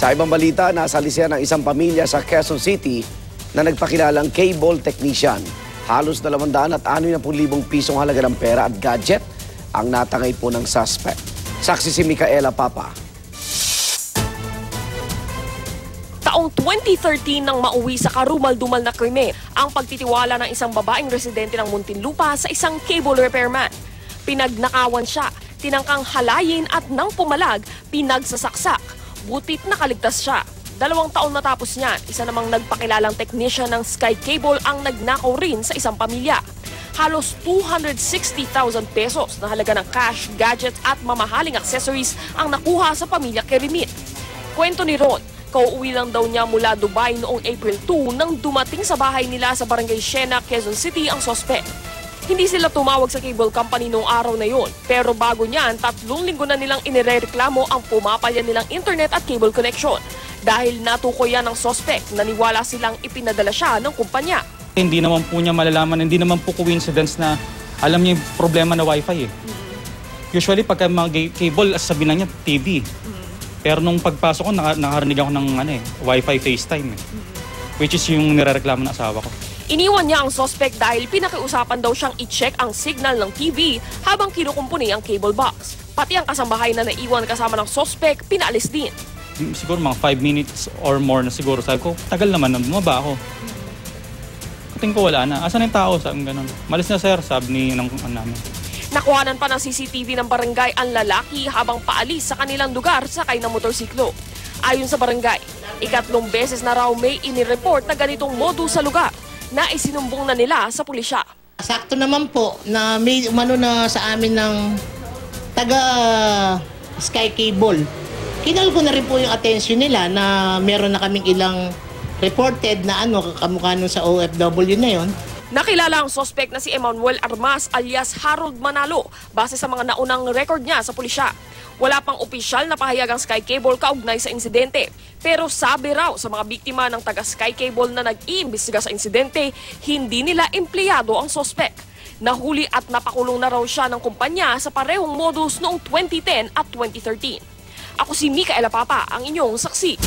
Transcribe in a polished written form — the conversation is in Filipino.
Sa ibang balita, nasalisihan ng isang pamilya sa Quezon City na nagpakilalang cable technician. Halos 260,000 pisong halaga ng pera at gadget ang natangay po ng suspect. Saksi si Micaela Papa. Taong 2013 nang mauwi sa karumal-dumal na krimen ang pagtitiwala ng isang babaeng residente ng Muntinlupa sa isang cable repairman. Pinagnakawan siya, tinangkang halayin at nang pumalag, pinagsasaksak. Butit nakaligtas siya. 2 taon natapos niyan, isa namang nagpakilalang technician ng Sky Cable ang nagnakaw rin sa isang pamilya. Halos 260,000 pesos na halaga ng cash, gadgets at mamahaling accessories ang nakuha sa pamilya Kerimit. Kwento ni Ron, kauuwi lang daw niya mula Dubai noong April 2 nang dumating sa bahay nila sa Barangay Siena, Quezon City ang sospek. Hindi sila tumawag sa cable company noong araw na yon. Pero bago niyan, 3 linggo na nilang inirereklamo ang pumapalya nilang internet at cable connection. Dahil natukoy yan ng sospek, naniwala silang ipinadala siya ng kumpanya. Hindi naman po niya malalaman, hindi naman po coincidence na alam niya yung problema na wifi eh. Usually pagka mga cable, sabi na niya TV. Pero nung pagpasok ko, nakarinig ako ng wifi FaceTime eh. Which is yung nirereklamo ng asawa ko. Iniwan niya ang suspect dahil pinakiusapan daw siyang i-check ang signal ng TV habang kinukumpuni ang cable box. Pati ang kasambahay na naiwan kasama ng suspect, pinaalis din. Siguro mga 5 minutes or more na siguro. Sabi ko, tagal naman na bumaba ako. Tingin ko wala na. Asan yung tao? Sabi ganun. Malis na sir, sabi ng namin. Nakuhanan pa ng CCTV ng barangay ang lalaki habang paalis sa kanilang lugar sakay ng motorsiklo. Ayon sa barangay, 3 beses na raw may inireport na ganitong modus sa lugar na isinumbong na nila sa pulisya. Sakto naman po na may umano na sa amin ng taga Sky Cable. Kinal ko na rin po yung attention nila na meron na kaming ilang reported na kamukha nun sa OFW na yon. Nakilala ang sospek na si Emmanuel Armas alias Harold Manalo base sa mga naunang record niya sa pulisya. Wala pang opisyal na pahayag ang Sky Cable kaugnay sa insidente. Pero sabi raw sa mga biktima ng taga Sky Cable na nag-iimbestiga sa insidente, hindi nila empleyado ang sospek. Nahuli at napakulong na raw siya ng kumpanya sa parehong modus noong 2010 at 2013. Ako si Micaela Papa, ang inyong saksi.